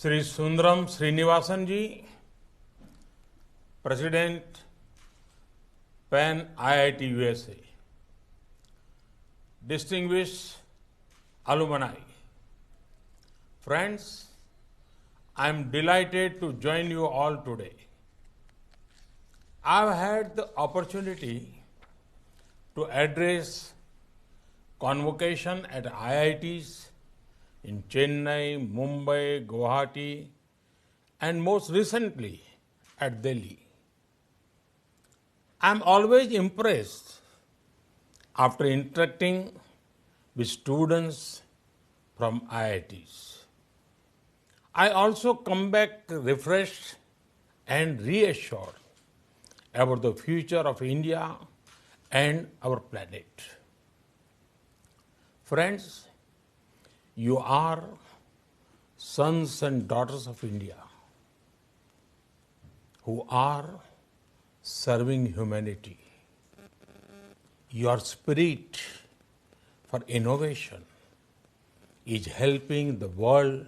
Shri Sundaram Srinivasan ji, president pan IIT USA, distinguished alumni, friends, I am delighted to join you all today. I have had the opportunity to address convocation at IITs in Chennai, Mumbai, Guwahati, and most recently at Delhi. I am always impressed after interacting with students from IITs. I also come back refreshed and reassured about the future of India and our planet. Friends, you are sons and daughters of India who are serving humanity. Your spirit for innovation is helping the world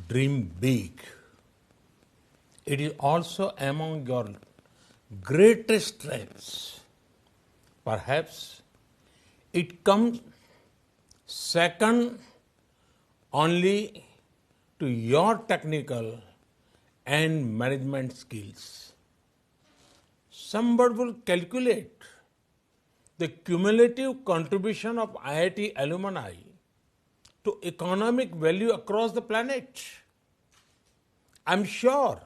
dream big. It is also among your greatest strengths. Perhaps it comes second only to your technical and management skills. Somebody will calculate the cumulative contribution of IIT alumni to economic value across the planet. I'm sure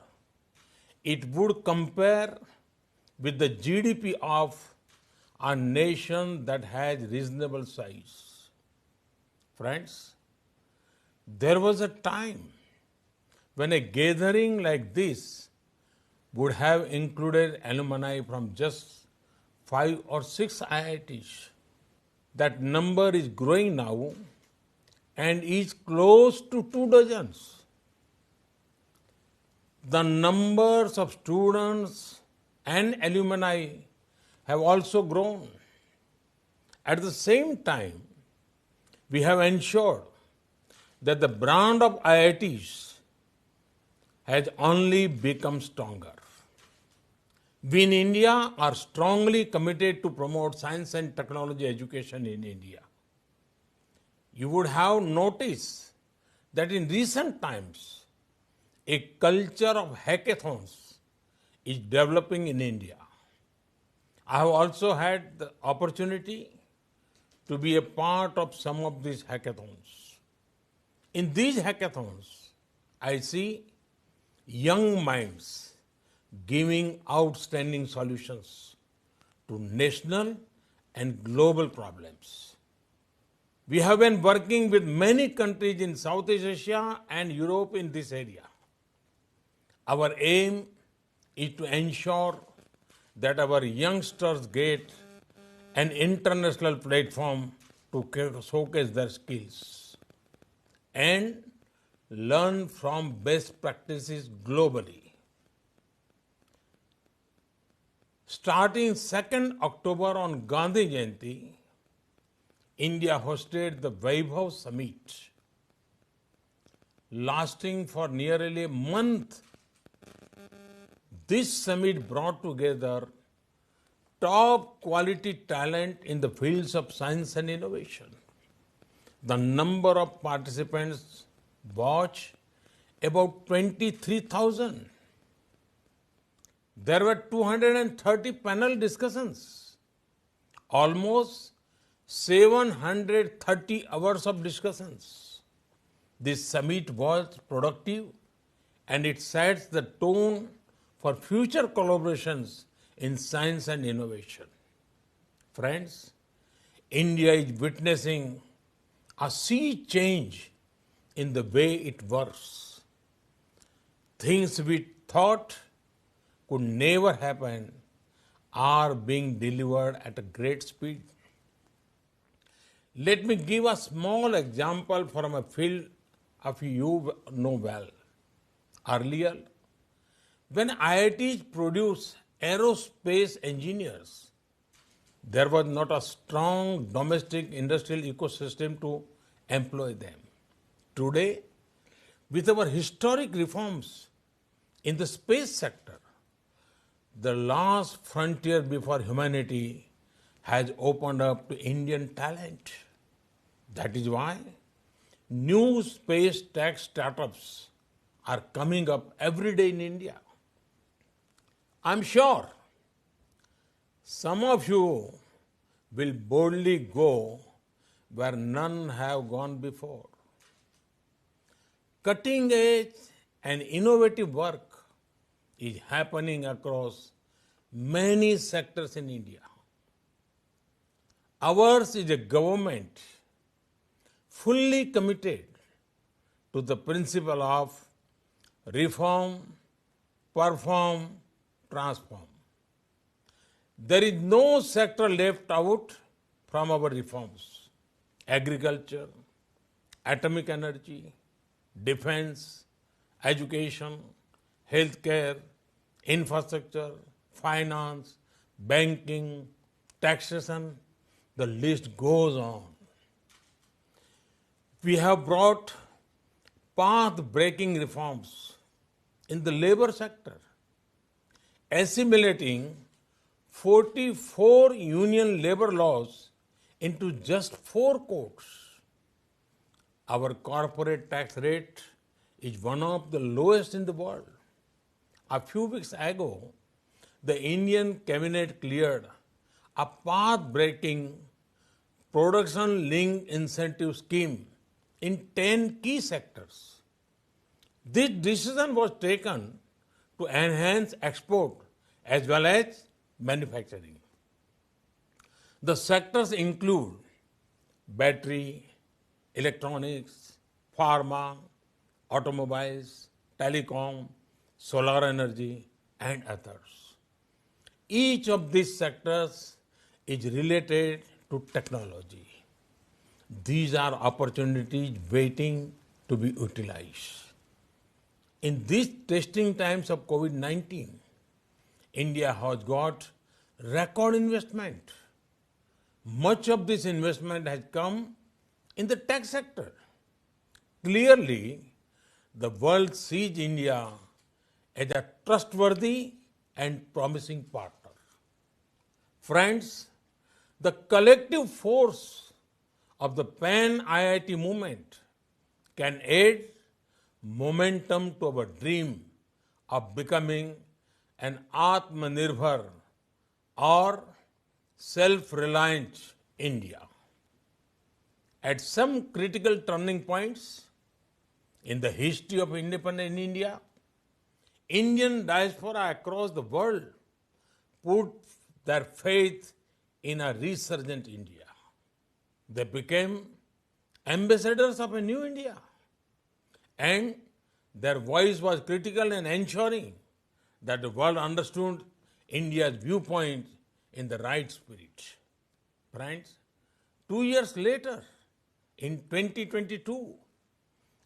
it would compare with the GDP of a nation that has reasonable size. Friends, there was a time when a gathering like this would have included alumni from just 5 or 6 IITs. That number is growing now and is close to 2 dozens. The numbers of students and alumni have also grown. At the same time, we have ensured that the brand of IITs has only become stronger. We in India are strongly committed to promote science and technology education in India. You would have noticed that in recent times, a culture of hackathons is developing in India. I have also had the opportunity to be a part of some of these hackathons. In these hackathons, I see young minds giving outstanding solutions to national and global problems. We have been working with many countries in Southeast Asia and Europe in this area. Our aim is to ensure that our youngsters get an international platform to showcase their skills and learn from best practices globally. Starting 2nd October on Gandhi Jayanti, India hosted the Vaibhav Summit, lasting for nearly a month. This summit brought together top quality talent in the fields of science and innovation. The number of participants was about 23,000. There were 230 panel discussions, almost 730 hours of discussions. This summit was productive and it sets the tone for future collaborations in science and innovation. Friends, India is witnessing a sea change in the way it works. Things we thought could never happen are being delivered at a great speed. Let me give a small example from a field of you know well. Earlier, when IITs produce aerospace engineers, there was not a strong domestic industrial ecosystem to employ them. Today, With our historic reforms in the space sector, the last frontier before humanity has opened up to Indian talent. That is why new space tech startups are coming up every day in India. I'm sure some of you will boldly go where none have gone before. Cutting edge and innovative work is happening across many sectors in India. Ours is a government fully committed to the principle of reform, perform, transform. There is no sector left out from our reforms. Agriculture, atomic energy, defense, education, healthcare, infrastructure, finance, banking, taxation, the list goes on. We have brought path-breaking reforms in the labor sector, assimilating 44 union labor laws into just 4 codes. Our corporate tax rate is one of the lowest in the world. A few weeks ago, the Indian cabinet cleared a path-breaking production-linked incentive scheme in 10 key sectors. This decision was taken to enhance export as well as manufacturing. The sectors include battery, electronics, pharma, automobiles, telecom, solar energy, and others. Each of these sectors is related to technology. These are opportunities waiting to be utilized. In these testing times of COVID-19, India has got record investment. Much of this investment has come in the tech sector. Clearly, the world sees India as a trustworthy and promising partner. Friends, the collective force of the Pan IIT movement can add momentum to our dream of becoming an Atmanirbhar or self-reliant India. At some critical turning points in the history of independent India, Indian diaspora across the world put their faith in a resurgent India. They became ambassadors of a new India, and their voice was critical in ensuring that the world understood India's viewpoint in the right spirit. Friends, 2 years later, in 2022,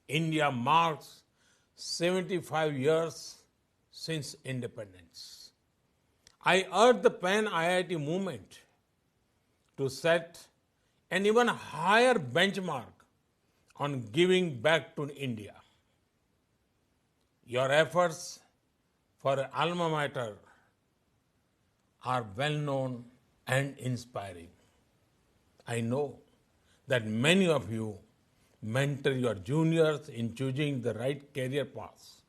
India marks 75 years since independence. I urge the Pan IIT movement to set an even higher benchmark on giving back to India. Your efforts for alma mater are well known and inspiring. I know that many of you mentor your juniors in choosing the right career paths,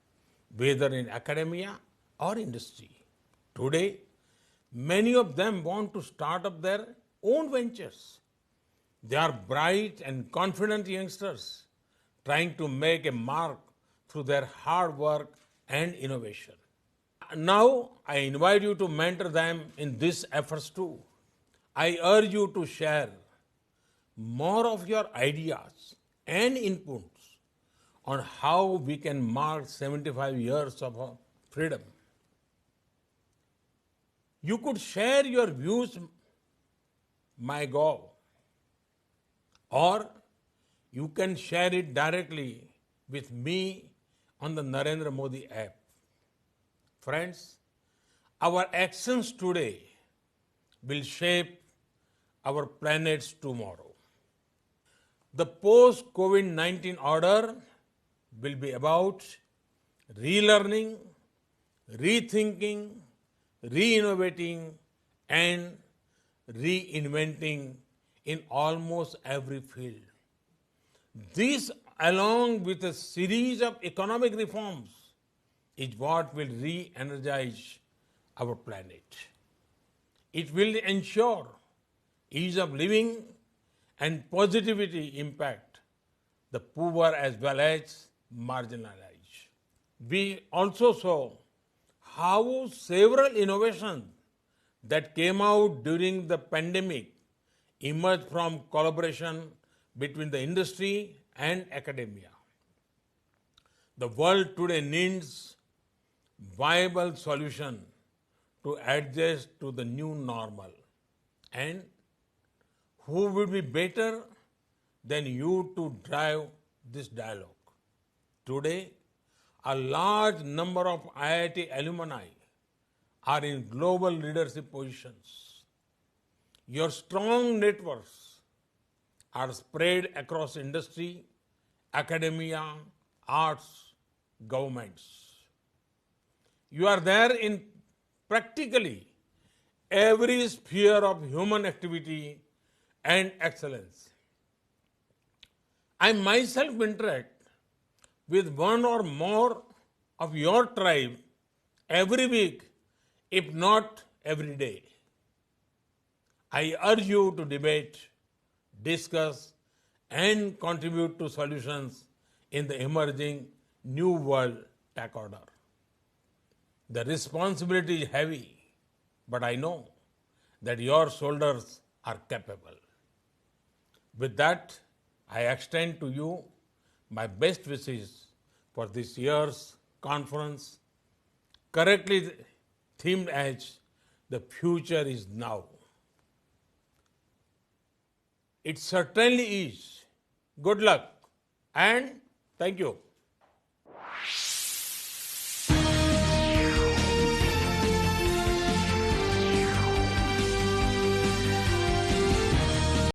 whether in academia or industry. Today, many of them want to start up their own ventures. They are bright and confident youngsters trying to make a mark through their hard work and innovation. Now, I invite you to mentor them in these efforts too. I urge you to share more of your ideas and inputs on how we can mark 75 years of our freedom. You could share your views, MyGov, or you can share it directly with me on the Narendra Modi app. Friends, our actions today will shape our planet's tomorrow. The post-COVID-19 order will be about relearning, rethinking, re-innovating, and reinventing in almost every field. This, along with a series of economic reforms, is what will re energize our planet. It will ensure ease of living and positivity impact the poor as well as marginalized. We also saw how several innovations that came out during the pandemic emerged from collaboration between the industry and academia. The world today needs viable solution to adjust to the new normal. And who would be better than you to drive this dialogue? Today, a large number of IIT alumni are in global leadership positions. Your strong networks are spread across industry, academia, arts, governments. You are there in practically every sphere of human activity and excellence. I myself interact with one or more of your tribe every week, if not every day. I urge you to debate, discuss, and contribute to solutions in the emerging new world tech order. The responsibility is heavy, but I know that your shoulders are capable. With that, I extend to you my best wishes for this year's conference, correctly themed as "The Future is Now." It certainly is. Good luck and thank you.